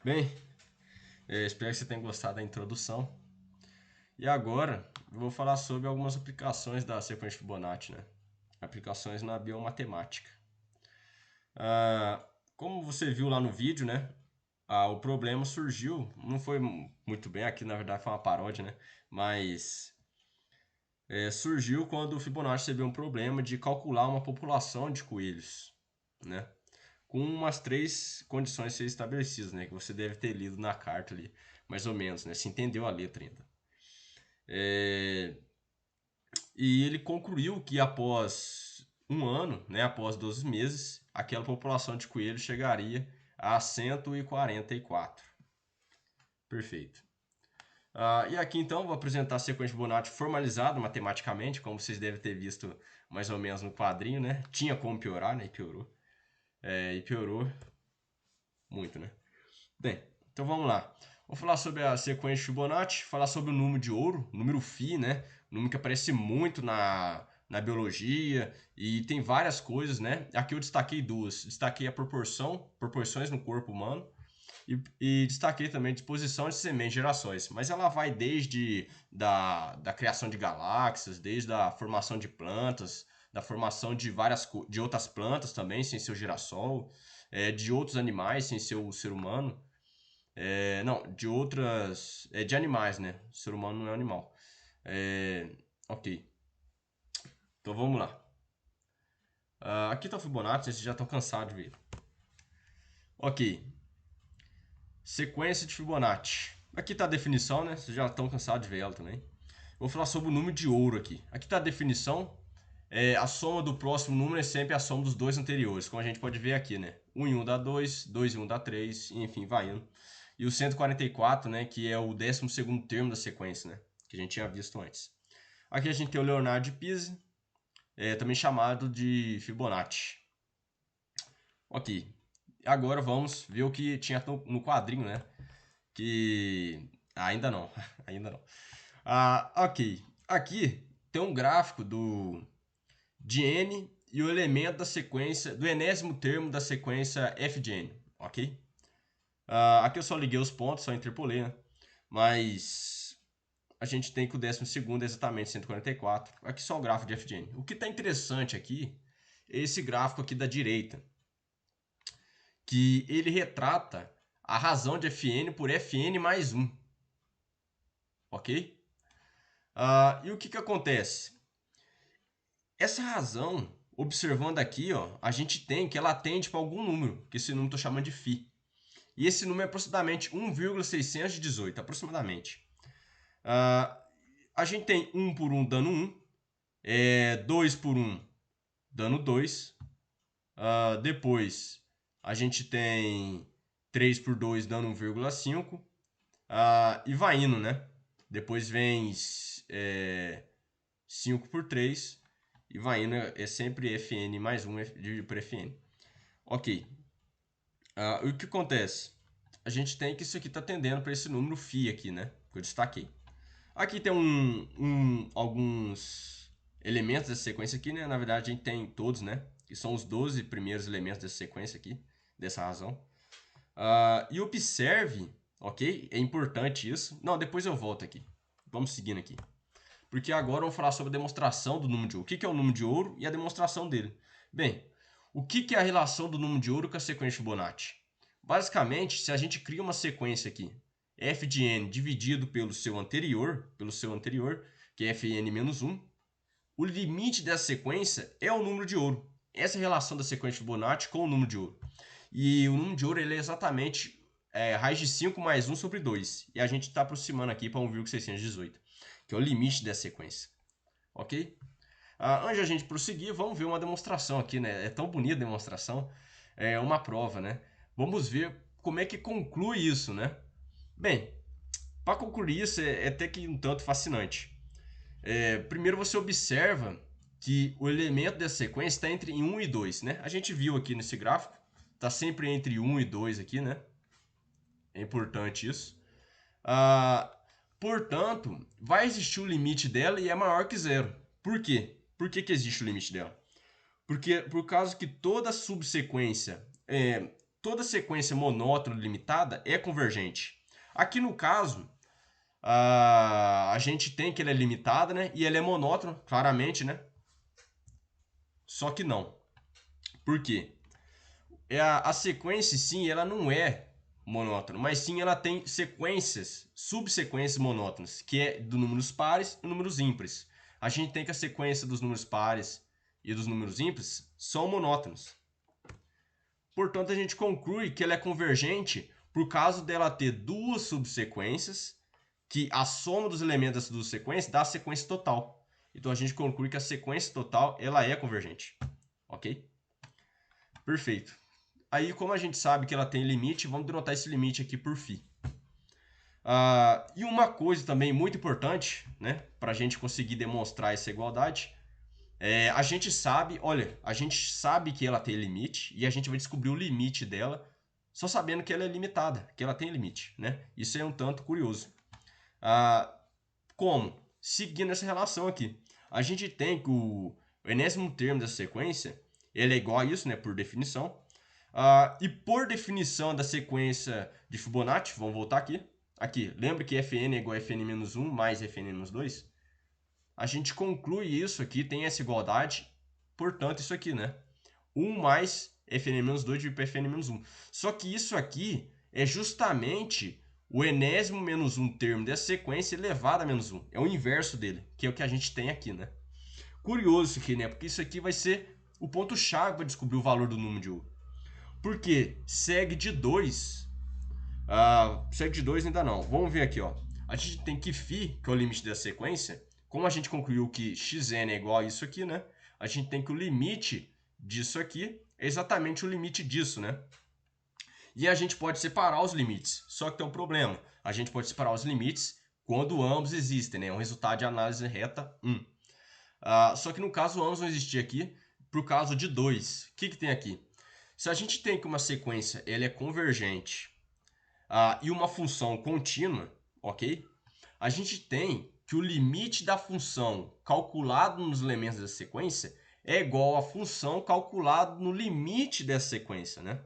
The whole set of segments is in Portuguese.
Bem, espero que você tenha gostado da introdução. E agora eu vou falar sobre algumas aplicações da sequência Fibonacci, né? Aplicações na biomatemática. Ah, Como você viu lá no vídeo, né? O problema surgiu, não foi muito bem, aqui na verdade foi uma paródia, né? Mas surgiu quando o Fibonacci teve um problema de calcular uma população de coelhos, né? Com umas três condições a ser estabelecidas, né? Que você deve ter lido na carta ali, mais ou menos, né? Se entendeu a letra ainda. É, E ele concluiu que após um ano, né, após 12 meses, aquela população de coelhos chegaria a 144. Perfeito. E aqui então vou apresentar a sequência de Fibonacci formalizada matematicamente, como vocês devem ter visto mais ou menos no quadrinho, né? Tinha como piorar, né? E piorou. E piorou muito, né? Bem, então vamos lá. Vamos falar sobre a sequência de Fibonacci, falar sobre o número de ouro, o número φ, né? Um número que aparece muito na biologia e tem várias coisas, né? Aqui eu destaquei duas. Destaquei a proporções no corpo humano e destaquei também a disposição de sementes e gerações. Mas ela vai desde da criação de galáxias, desde a formação de plantas, da formação de de outras plantas também, sem ser o girassol, de outros animais, sem ser o ser humano. Não, de outras. De animais, né? O ser humano não é animal. Ok. Então vamos lá. Aqui tá o Fibonacci, vocês já estão cansados de ver. Ok. Sequência de Fibonacci. Aqui tá a definição, né? Vocês já estão cansados de ver ela também. Vou falar sobre o número de ouro aqui. Aqui tá a definição. A soma do próximo número é sempre a soma dos dois anteriores, como a gente pode ver aqui, né? 1 em 1 dá 2, 2 em 1 dá 3, e enfim, vai indo. E o 144, né, que é o 12º termo da sequência, né, que a gente tinha visto antes. Aqui a gente tem o Leonardo de Pise, também chamado de Fibonacci. Ok, agora vamos ver o que tinha no quadrinho, né, que... ainda não, ainda não. Ok, aqui tem um gráfico de n e o elemento da sequência, do enésimo termo da sequência f de n, ok? Aqui eu só liguei os pontos, só interpolei, né? Mas a gente tem que o 12º é exatamente 144. Aqui só o gráfico de f de n. O que está interessante aqui é esse gráfico aqui da direita, que ele retrata a razão de fn por fn mais 1, ok? E o que acontece? Essa razão, observando aqui, ó, a gente tem que ela tende para algum número, que esse número eu estou chamando de φ. E esse número é aproximadamente 1,618, aproximadamente. Uh, a gente tem 1 por 1 dando 1, 2 por 1 dando 2. Depois a gente tem 3 por 2 dando 1,5. E vai indo, né? Depois vem 5 por 3 e vai indo, é sempre Fn mais 1 dividido por Fn. Ok. O que acontece? A gente tem que isso aqui está tendendo para esse número φ aqui, né? Que eu destaquei. Aqui tem alguns elementos dessa sequência aqui, né? Na verdade, a gente tem todos, né? Que são os 12 primeiros elementos dessa sequência aqui, dessa razão. E observe, ok? É importante isso. Não, depois eu volto aqui. Vamos seguindo aqui. Porque agora vamos falar sobre a demonstração do número de ouro. O que é o número de ouro e a demonstração dele? Bem, o que é a relação do número de ouro com a sequência de Fibonacci? Basicamente, se a gente cria uma sequência aqui, f de n dividido pelo seu anterior, que é fn menos 1, o limite dessa sequência é o número de ouro. Essa é a relação da sequência de Fibonacci com o número de ouro. E o número de ouro ele é exatamente raiz de 5 mais 1 sobre 2. E a gente está aproximando aqui para 1,618, que é o limite dessa sequência. Ok? Antes de a gente prosseguir, vamos ver uma demonstração aqui, né? É tão bonita a demonstração. É uma prova, né? Vamos ver como é que conclui isso, né? Bem, para concluir isso é até que um tanto fascinante. Primeiro você observa que o elemento dessa sequência está entre 1 e 2, né? A gente viu aqui nesse gráfico, está sempre entre 1 e 2 aqui, né? É importante isso. Ah, Portanto, vai existir o limite dela e é maior que zero. Por quê? Por que existe o limite dela? Porque por causa que toda subsequência toda sequência monótona limitada é convergente. Aqui no caso, a gente tem que ela é limitada, né? E ela é monótona, claramente, né? Só que não. Por quê? A sequência, sim, ela não é monótona, mas sim ela tem sequências, subsequências monótonas, que é do números pares e números ímpares. A gente tem que a sequência dos números pares e dos números ímpares são monótonos. Portanto, a gente conclui que ela é convergente por causa dela ter duas subsequências, que a soma dos elementos dessas duas sequências dá a sequência total. Então a gente conclui que a sequência total ela é convergente. Ok? Perfeito. Aí, como a gente sabe que ela tem limite, vamos denotar esse limite aqui por φ. E uma coisa também muito importante, né, para a gente conseguir demonstrar essa igualdade, a gente sabe, olha, a gente sabe que ela tem limite e a gente vai descobrir o limite dela só sabendo que ela é limitada, que ela tem limite, né? Isso é um tanto curioso. Como? Seguindo essa relação aqui. A gente tem que o enésimo termo dessa sequência, ele é igual a isso, né, por definição. E por definição da sequência de Fibonacci, vamos voltar aqui. Aqui, lembra que Fn é igual a Fn-1 mais Fn-2? A gente conclui isso aqui, tem essa igualdade, portanto, isso aqui, né? 1 mais Fn-2 dividido por Fn-1. Só que isso aqui é justamente o enésimo menos 1 termo dessa sequência elevado a menos 1. É o inverso dele, que é o que a gente tem aqui, né? Curioso isso aqui, né? Porque isso aqui vai ser o ponto-chave para descobrir o valor do número de ouro. Porque segue de 2. Segue de 2 ainda não. Vamos ver aqui, ó. A gente tem que φ, que é o limite da sequência. Como a gente concluiu que xn é igual a isso aqui, né? A gente tem que o limite disso aqui é exatamente o limite disso, né? E a gente pode separar os limites. Só que tem um problema. A gente pode separar os limites quando ambos existem, né? Um resultado de análise reta 1. Só que no caso ambos não existir aqui por causa de 2. O que tem aqui? Se a gente tem que uma sequência ela é convergente e uma função contínua, ok? A gente tem que o limite da função calculado nos elementos da sequência é igual à função calculada no limite dessa sequência, né?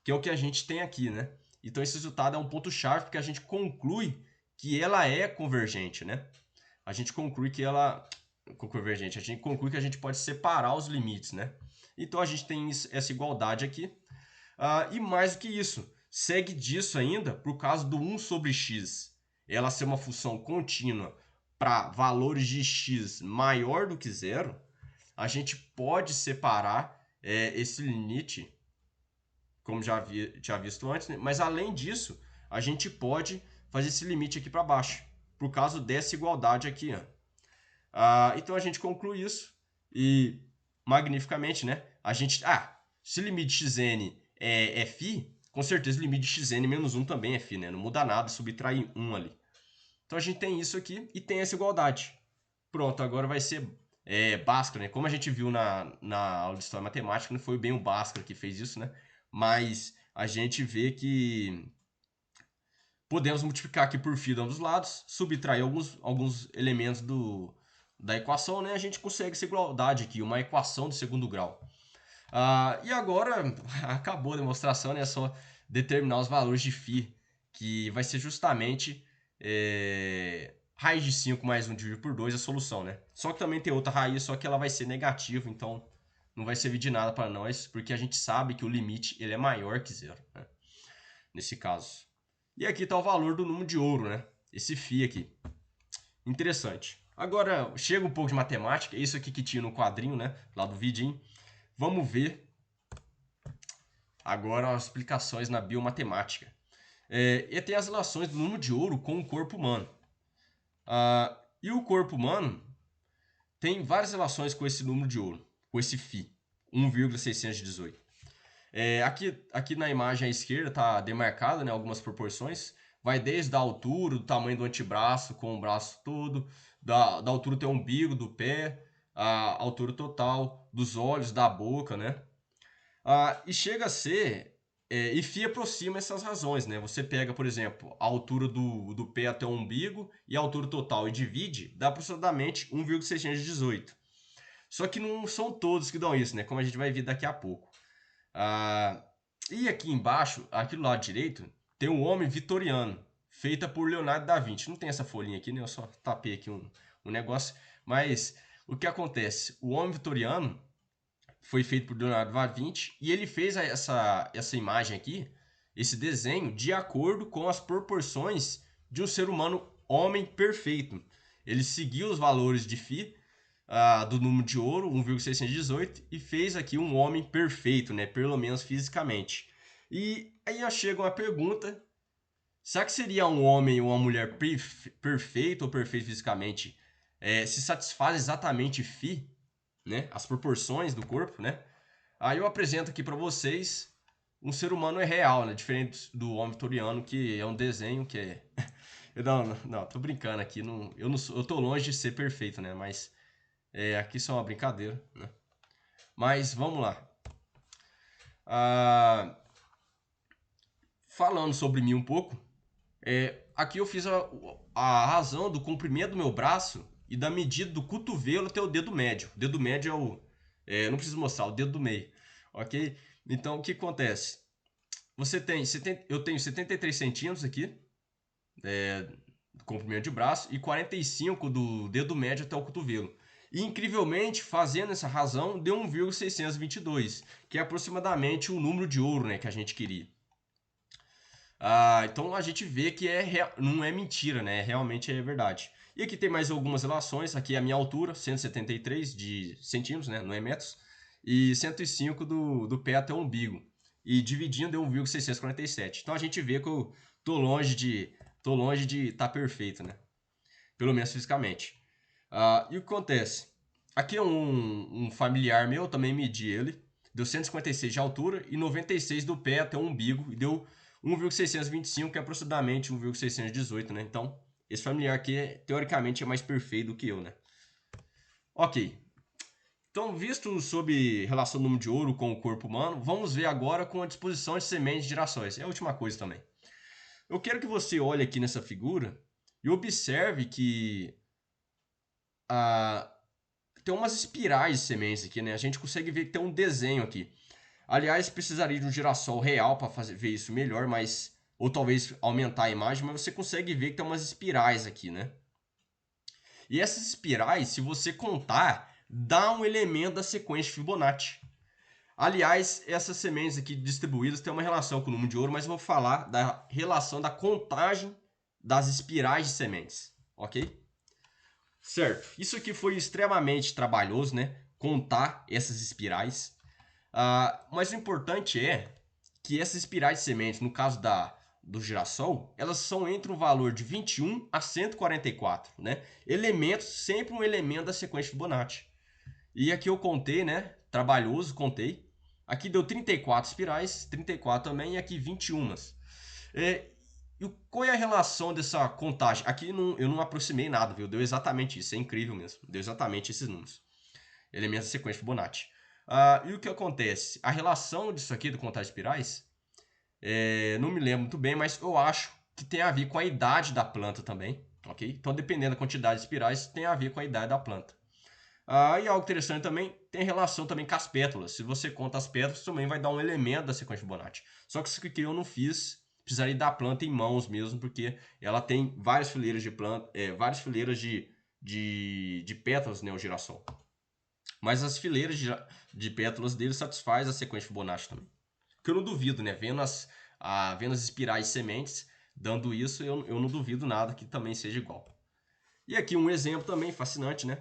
Que é o que a gente tem aqui, né? Então esse resultado é um ponto-chave porque a gente conclui que ela é convergente, né? A gente conclui que ela convergente, a gente conclui que a gente pode separar os limites, né? Então a gente tem essa igualdade aqui. E mais do que isso, segue disso ainda por causa do 1 sobre x. Ela ser uma função contínua para valores de x maior do que zero, a gente pode separar esse limite, como já tinha visto antes, né? Mas além disso, a gente pode fazer esse limite aqui para baixo, por causa dessa igualdade aqui. Então a gente conclui isso e magnificamente, né? A gente, se o limite de xn é φ, com certeza o limite de xn menos 1 também é φ, né? Não muda nada, subtrai 1 ali. Então a gente tem isso aqui e tem essa igualdade. Pronto, agora vai ser Bhaskara, né? Como a gente viu na aula de História Matemática, não foi bem o Bhaskara que fez isso, né? Mas a gente vê que podemos multiplicar aqui por φ de ambos os lados, subtrair alguns elementos da equação, né? A gente consegue essa igualdade aqui, uma equação de segundo grau. E agora acabou a demonstração, né? É só determinar os valores de φ, que vai ser justamente raiz de 5 mais 1 dividido por 2 a solução, né? Só que também tem outra raiz, só que ela vai ser negativa, então não vai servir de nada para nós, porque a gente sabe que o limite ele é maior que zero, né? Nesse caso. E aqui está o valor do número de ouro, né? Esse φ aqui. Interessante. Agora, chega um pouco de matemática, isso aqui que tinha no quadrinho, né? Lá do vidinho. Vamos ver agora as explicações na biomatemática. E tem as relações do número de ouro com o corpo humano. E o corpo humano tem várias relações com esse número de ouro, com esse φ, 1,618. Aqui na imagem à esquerda está demarcado, né, algumas proporções. Vai desde a altura, do tamanho do antebraço com o braço todo, da altura do umbigo, do pé, a altura total dos olhos, da boca, né? E chega a ser, e φ aproxima essas razões, né? Você pega, por exemplo, a altura do pé até o umbigo e a altura total e divide, dá aproximadamente 1,618. Só que não são todos que dão isso, né? Como a gente vai ver daqui a pouco. E aqui embaixo, aqui do lado direito, tem o Homem Vitoriano, feita por Leonardo da Vinci. Não tem essa folhinha aqui, né? Eu só tapei aqui um negócio. Mas o que acontece? O Homem Vitoriano foi feito por Leonardo da Vinci e ele fez essa imagem aqui, esse desenho, de acordo com as proporções de um ser humano homem perfeito. Ele seguiu os valores de Φ, do número de ouro, 1,618, e fez aqui um homem perfeito, né? Pelo menos fisicamente. E aí chega uma pergunta: será que seria um homem ou uma mulher perfeito ou perfeito fisicamente? Se satisfaz exatamente Φ, né? As proporções do corpo, né? Aí eu apresento aqui para vocês um ser humano real, né? Diferente do homem vitoriano, que é um desenho que é... Não, tô brincando aqui. Não, eu tô longe de ser perfeito, né? Mas aqui só uma brincadeira, né? Mas vamos lá. Falando sobre mim um pouco, aqui eu fiz a razão do comprimento do meu braço e da medida do cotovelo até o dedo médio. O dedo médio é o... não preciso mostrar, o dedo do meio, ok? Então, o que acontece? Eu tenho 73 centímetros aqui, do comprimento de braço, e 45 do dedo médio até o cotovelo. E, incrivelmente, fazendo essa razão, deu 1,622, que é aproximadamente o número de ouro, né, que a gente queria. Então a gente vê que não é mentira, né? Realmente é verdade. E aqui tem mais algumas relações. Aqui é a minha altura, 173 de centímetros, né? Não é metros. E 105 do pé até o umbigo. E dividindo deu 1,647. Então a gente vê que eu tô longe de estar perfeito, né? Pelo menos fisicamente. E o que acontece? Aqui é um familiar meu, também medi ele. Deu 156 de altura e 96 do pé até o umbigo. E deu 1,625, que é aproximadamente 1,618, né? Então, esse familiar aqui, teoricamente, é mais perfeito do que eu, né? Ok. Então, visto sobre relação do número de ouro com o corpo humano, vamos ver agora com a disposição de sementes de girassóis. É a última coisa também. Eu quero que você olhe aqui nessa figura e observe que tem umas espirais de sementes aqui, né? A gente consegue ver que tem um desenho aqui. Aliás, precisaria de um girassol real para ver isso melhor, mas ou talvez aumentar a imagem, mas você consegue ver que tem umas espirais aqui, né? E essas espirais, se você contar, dá um elemento da sequência de Fibonacci. Aliás, essas sementes aqui distribuídas têm uma relação com o número de ouro, mas eu vou falar da relação da contagem das espirais de sementes, ok? Certo. Isso aqui foi extremamente trabalhoso, né? Contar essas espirais. Mas o importante é que essas espirais de sementes, no caso do girassol, elas são entre um valor de 21 a 144, né? Elementos, sempre um elemento da sequência Fibonacci. E aqui eu contei, né? Trabalhoso, contei. Aqui deu 34 espirais, 34 também, e aqui 21. E qual é a relação dessa contagem? Aqui eu não aproximei nada, viu? Deu exatamente isso, é incrível mesmo. Deu exatamente esses números. Elementos da sequência Fibonacci. E o que acontece? A relação disso aqui, do contagem de espirais, não me lembro muito bem, mas eu acho que tem a ver com a idade da planta também, ok? Então, dependendo da quantidade de espirais, tem a ver com a idade da planta. E algo interessante também, tem relação também com as pétalas. Se você conta as pétalas, também vai dar um elemento da sequência Fibonacci. Só que isso aqui eu não fiz, precisaria da planta em mãos mesmo, porque ela tem várias fileiras de planta, várias fileiras de pétalas, né, o girassol. Mas as fileiras de pétalas dele satisfaz a sequência Fibonacci também. Que eu não duvido, né? Vendo as espirais de sementes, dando isso, eu não duvido nada que também seja igual. E aqui um exemplo também fascinante, né?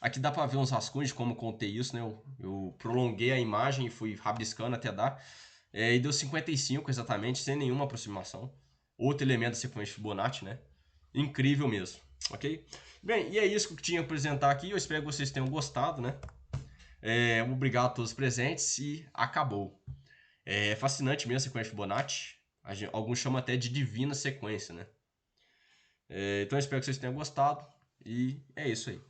Aqui dá para ver uns rascunhos de como contei isso, né? Eu prolonguei a imagem e fui rabiscando até dar. E deu 55 exatamente, sem nenhuma aproximação. Outro elemento da sequência Fibonacci, né? Incrível mesmo, ok? Bem, e é isso que eu tinha a apresentar aqui. Eu espero que vocês tenham gostado, né? Obrigado a todos os presentes e acabou. É fascinante mesmo a sequência Fibonacci. Alguns chamam até de divina sequência, né? Então eu espero que vocês tenham gostado e é isso aí.